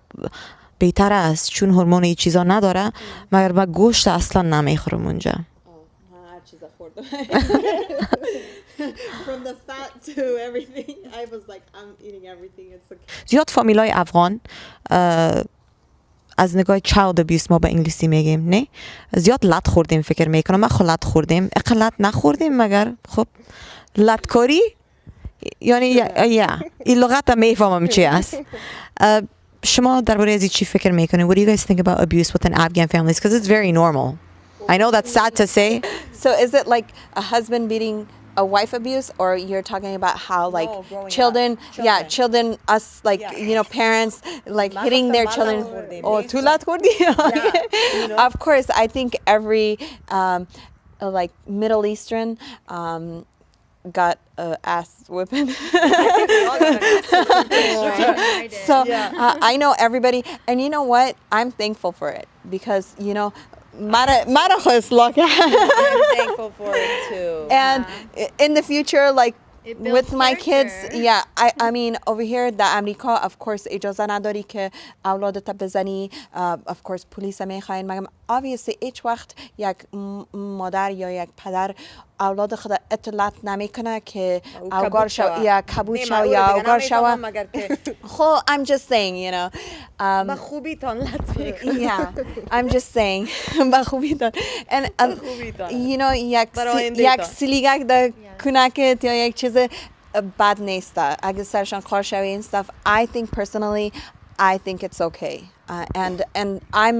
بهتر است چون هورمون این چیزا نداره مگر من گوشت اصلا نمیخورم اونجا هر چیز خوردم from the fat to everything I was like I'm eating everything it's like زیاد فامیلای افغان از نگاه child abuse ما به انگلیسی میگیم نه زیاد لط خوردیم فکر میکنم ما خلط خوردیم اقلت نخوردیم مگر خب لطکاری یعنی یا این لغت هم میفهمم چی است شما درباره از چی فکر میکنید What do you guys think about abuse within Afghan families because it's very normal I know that's sad to say so is it like a husband beating a wife abuse or you're talking about how like children us like parents like hitting their children or tulat khordi of course I think every like Middle Eastern got ass whipping so I know everybody and you know what I'm thankful for it because I'm thankful for it too and in the future like with my kids I mean over here the America of course اجازه نداری که اولادت بزنی of course پلیس میخواین مگم obviously هیچ وقت یک مادر یا یک پدر اولاد خود اطلاع نمیکنه که اوگار شو یا کبود شو یا اوگار شو خب I'm just saying با خوبی تان I'm just saying با خوبی تان and یک سلیگک در کنکت یا یک چیز بد نیست اگه سرشان کار شوی این stuff I think personally I think it's okay and I'm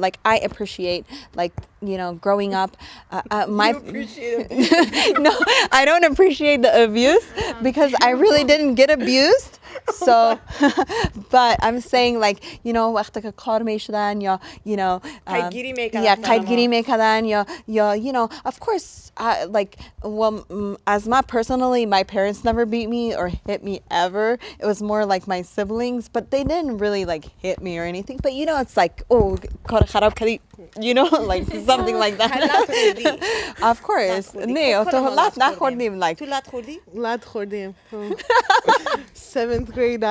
like I appreciate like growing up my no I don't appreciate the abuse because I really didn't get abused so but I'm saying like وقتی که کار میشدن یا قیدگیری میکردن یا of course like well as my personally my parents never beat me or hit me ever it was more like my siblings but they didn't really like hit me or anything but it's like oh کار خراب کردی like something like that of course نه تو لط نخوردیم like تو لط خوردی؟ لط خوردیم 7th grade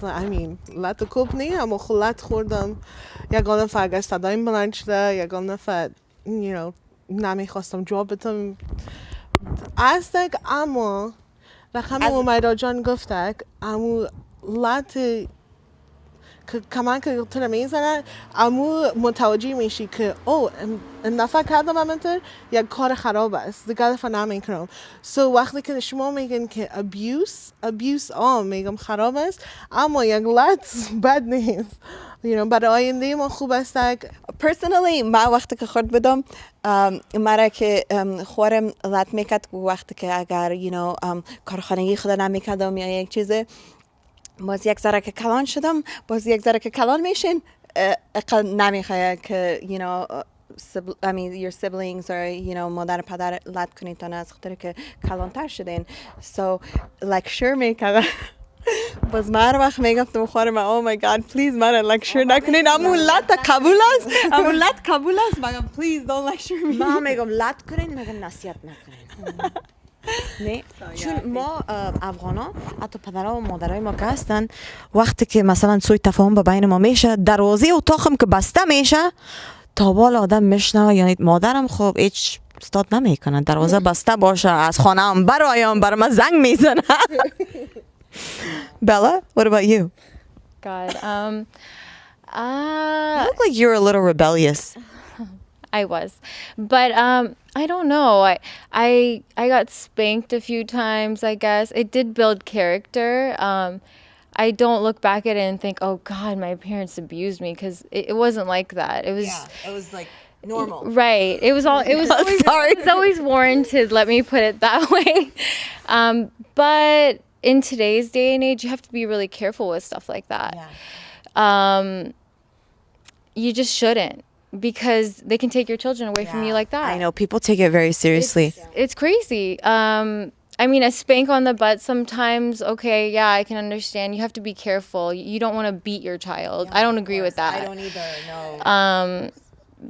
I mean لط کوب نه اما لط خوردم یگانه فقط صدایم بلند شده یگانه فقط نمیخواستم جواب بدم استک اما رقم اومیدا جان گفتک امو لط که کمان که تو نمیزنه امو متوجه میشی که این دفعه کردم همینطور یک کار خراب است دیگه دفعه نمیکنم so وقتی که شما میگن که abuse میگم خراب است اما یک لط بد نیست برای آینده ما خوب است. personally ما وقتی که خورد بدم مرا که خورم لط میکرد وقتی که اگر کارخانگی خود نمیکردم یا یک چیزه باز یک ذره که کلان شدم باز یک ذره که کلان میشین اقل نمیخواه که your siblings or مادر پدر لط کنیتون از خاطر که کلانتر شدین so lecture میکردم باز من هر وقت میگفتم خورم oh my god please من lecture نکنین امون لط قبول است مگم please don't lecture me ما میگم لط کنین میگم نصیحت نکنین نه چون ما افغانا حتی پدرها و مادرای ما که هستن وقتی که مثلا سوی تفاهم به بین ما میشه دروازه اتاقم که بسته میشه تا بالا آدم میشنوه یعنی مادرم خب هیچ استاد نمیکنه دروازه بسته باشه از خانه هم برایم برای من زنگ میزنه Bella, what about you? God. You look like you're a little rebellious. I was, but I don't know. I got spanked a few times. I guess it did build character. I don't look back at it and think, oh God, my parents abused me, because it wasn't like that. It was it was like normal. right. It was always Sorry. it was always warranted. Let me put it that way. But in today's day and age, you have to be really careful with stuff like that. Yeah. You just shouldn't, because they can take your children away from you like that. I know people take it very seriously. It's crazy. I mean, a spank on the butt sometimes, okay, yeah, I can understand. You have to be careful. You don't want to beat your child. I don't agree with that. I don't either. No.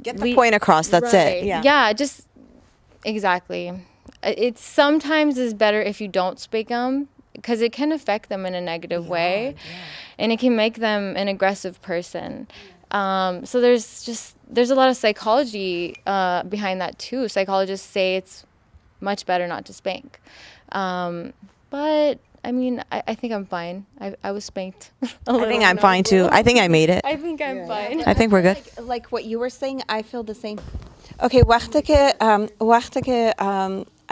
Get the we- point across. That's Right. it. Yeah. Yeah, just exactly. It sometimes is better if you don't spank them, because it can affect them in a negative way, and it can make them an aggressive person. So there's a lot of psychology behind that too. Psychologists say it's much better not to spank. But I mean, I think I'm fine. I was spanked. I think I'm fine too. I think I made it. I think I'm fine. I think we're good. like what you were saying I feel the same okay وقتی که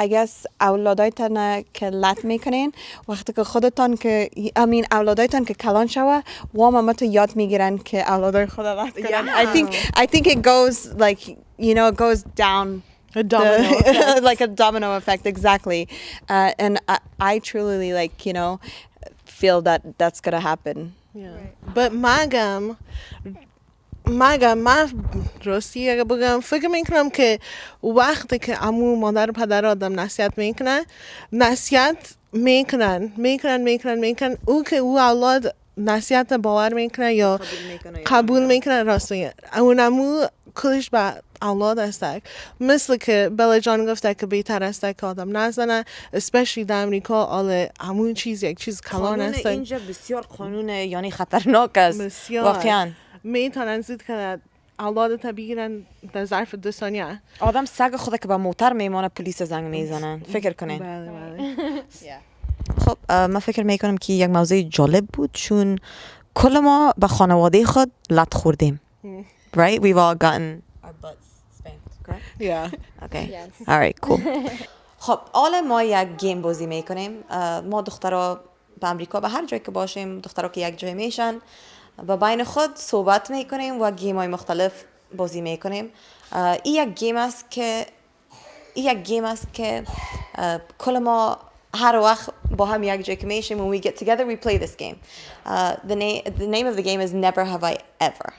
I guess اولادایتان که لط میکنین وقتی که خودتان که اولادایتان که کلان شوه وام تو یاد میگیرن که اولادای خود لط کنن I think it goes like it goes down A domino effect. like a domino effect exactly and I truly feel that that's gonna happen but من راستی اگه بگم فکر میکنم که وقتی که عمو مادر و پدر آدم نصیحت میکنن او که او اولاد نصیحت باور میکنه یا قبول میکنه راست میگه اون عمو کلش به اولاد است مثل که بلا جان گفته که بهتر است که آدم نزنه especially در امریکا آل همون یک چیز کلان است اینجا بسیار قانون یعنی خطرناک است بسیار. واقعا میتونن زید کنه اولادت بگیرن در ظرف 2 ثانیه آدم سگ خود که با موتر میمانه پلیس زنگ میزنن فکر کنین بله خب من فکر میکنم که یک موضوع جالب بود چون کل ما به خانواده خود لط خوردیم right we've all gotten our butts spanked correct yeah okay Yes. all right cool خب حالا ما یک گیم بازی میکنیم ما دخترها به امریکا به هر جای که باشیم دخترها که یک جای میشن و بین خود صحبت میکنیم و گیم های مختلف بازی میکنیم این یک گیم است که کل ما هر وقت با هم یک جای که میشیم when we get together we play this game the name of the game is never have I ever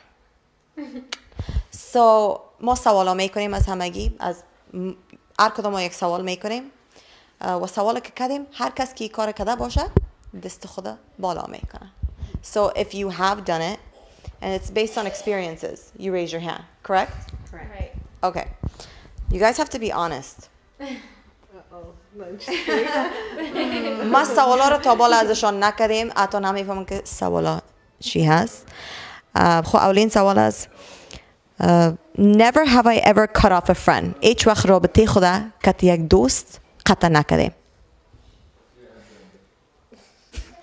so ما سوالا میکنیم از همگی از هر کدوم ما یک سوال میکنیم و سوالی که کردیم هر کس که کار کرده باشه دست خود بالا میکنه so if you have done it and it's based on experiences you raise your hand correct Right. okay you guys have to be honest ما سوالا رو تا بالا ازشان نکردیم حتی نمیفهمم که سوالا چی هست خب اولین سوال است never have I ever cut off a friend هیچ وقت رابطه خدا که یک دوست قطع نکردیم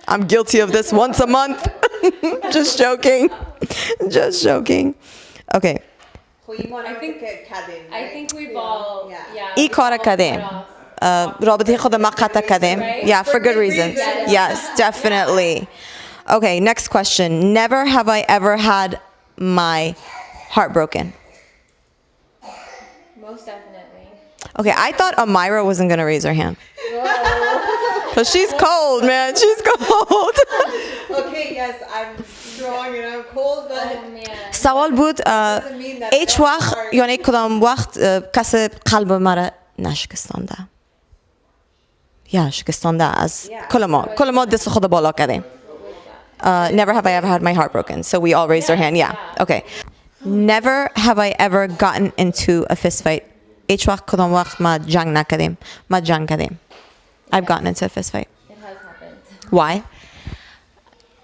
I'm guilty of this once a month just joking okay I think we've all ای کار کردیم رابطه خود ما قطع کردیم yeah for good reasons yes definitely okay next question never have I ever had my heart broken? Most definitely. Okay, I thought Amira wasn't gonna raise her hand. But she's cold, man. She's cold. Okay, yes, I'm strong and I'm cold, but Man. سوال بود هیچ وقت یعنی کدام وقت کسی قلب مرا نشکستانده یا شکستانده از کل ما دست خود بالا کردیم. Never have I ever had my heart broken. So we all raised our hand. Yeah. Okay. Never have I ever gotten into a fist fight. هیچ وقت کدام وقت ما جنگ نکردیم. ما جنگ کردیم. I've gotten into a fist fight. It has happened. Why?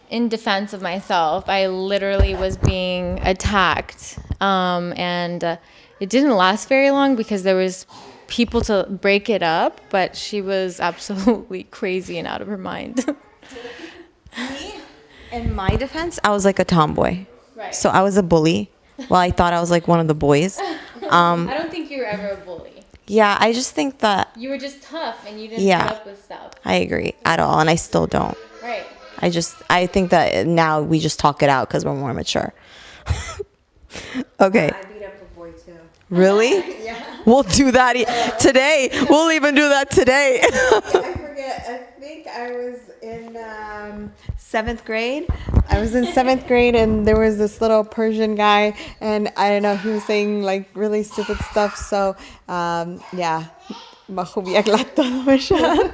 In defense of myself, I literally was being attacked, and it didn't last very long because there was people to break it up, but she was absolutely crazy and out of her mind. In my defense, I was like a tomboy. Right. So I was a bully. Well, I thought I was like one of the boys. I don't think you were ever a bully. Yeah, I just think that You were just tough and you didn't Yeah. put up with stuff. I agree at all, and I still don't. Right. I think that now we just talk it out because we're more mature. Okay. I beat up a boy too. Really? Yeah. We'll do that today. We'll even do that today. I forget. I think I was in 7th grade. I was in 7th grade, and there was this little Persian guy, and I don't know, he was saying like really stupid stuff. So, yeah. ما خوب یک لط داده باشم.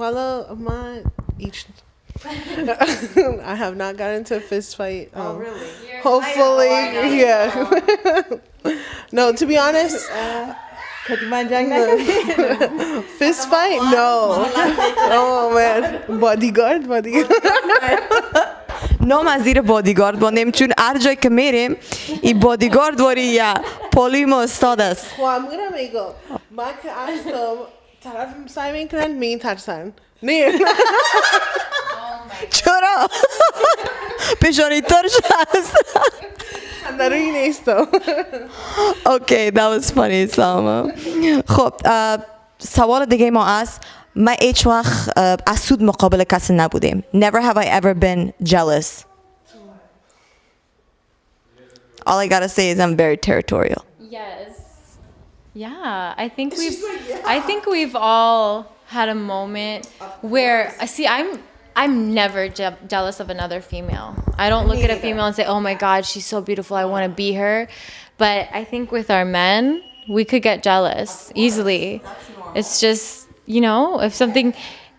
Well, each. I have not gotten into a fist fight. Really? Hopefully, yeah. No, to be honest, fist fight? No. Oh man, bodyguard. نامزیر بادیگارد بانیم چون هر جای که میریم این بادیگارد واری یا پولی ما استاد است. خب I'm gonna make up. من که هستم طرف سعی میکنن میترسن. نه. چرا؟ پیشانی ترش هست. اندروی نیستم. Okay, that was funny, Salma. خب سوال دیگه ما است. ما هیچ وقت اسود مقابل کسی نبودیم. Never have I ever been jealous. All I gotta say is I'm very territorial. Yes. Yeah, I think we've all had a moment where see I'm never jealous of another female. I don't look at a female and say, "Oh my god, she's so beautiful. I want to be her." But I think with our men, we could get jealous easily. It's just, you know, if something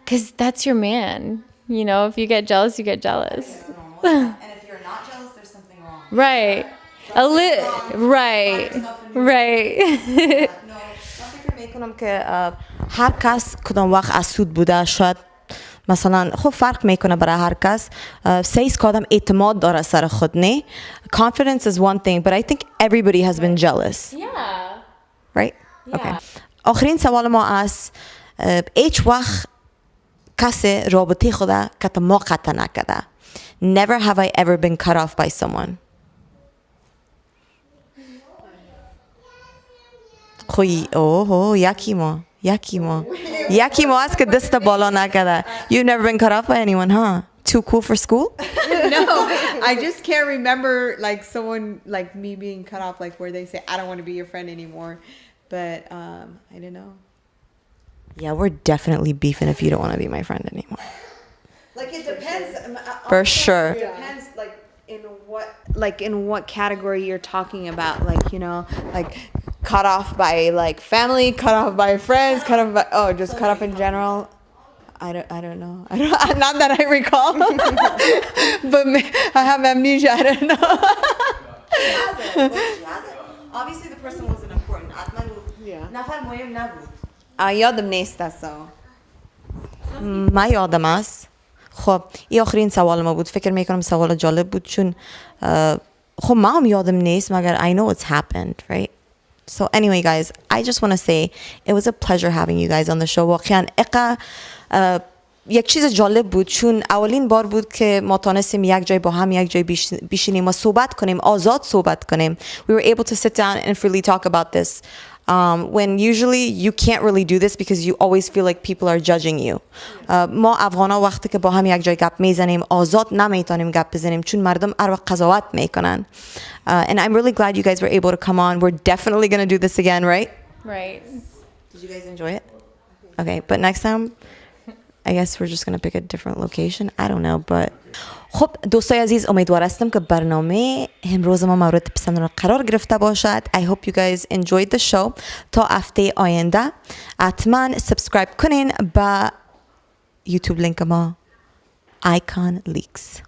cuz that's your man. You know, if you get jealous, you get jealous. And if you're not jealous, there's something wrong. Right. Right. Right. من فکر میکنم که هر کس کدام وقت اسود بوده شاید مثلا خب فرق میکنه برای هر کس سیز که آدم اعتماد داره سر خود نه confidence is one thing but I think everybody has been jealous Yeah. right Yeah. okay آخرین سوال ما است هیچ وقت کسی رابطه خدا که ما قطع نکرده never have I ever been cut off by someone خوی اوه یکی ما است که دست بالا نکرده you've never been cut off by anyone huh too cool for school No, I just can't remember like someone like me being cut off, like where they say, I don't want to be your friend anymore. But I don't know. yeah we're definitely beefing if you don't want to be my friend anymore Like it depends. For sure. It depends like in what category you're talking about. Like, you know, like cut off by like family, cut off by friends, cut off by just cut off in general. I don't know. Not that I recall. But I have amnesia. I don't know. obviously the person wasn't important نفر مهم نبود یادم نیست اصلا. من یادم است خب این آخرین سوال ما بود فکر میکنم سوال جالب بود چون خب من هم یادم نیست مگر I know it's happened right so anyway guys I just want to say it was a pleasure having you guys on the show واقعا یک چیز جالب بود چون اولین بار بود که ما تانستیم یک جای با هم یک جای بیشینیم و صحبت کنیم آزاد صحبت کنیم we were able to sit down and freely talk about this when usually you can't really do this because you always feel like people are judging you. ما افغانا وقتی که با هم یک جای گپ میزنیم آزاد نمیتونیم گپ بزنیم چون مردم هر وقت قضاوت میکنن. And I'm really glad you guys were able to come on. We're definitely going to do this again, right? Right. Did you guys enjoy it? Okay, but next time I guess we're just going to pick a different location. I don't know, but خب دوستای عزیز امیدوار هستم که برنامه امروز ما مورد پسندتون قرار گرفته باشد. I hope you guys enjoyed the show. تا هفته آینده حتما سابسکرایب کنین با یوتیوب لینک ما Iconleaks.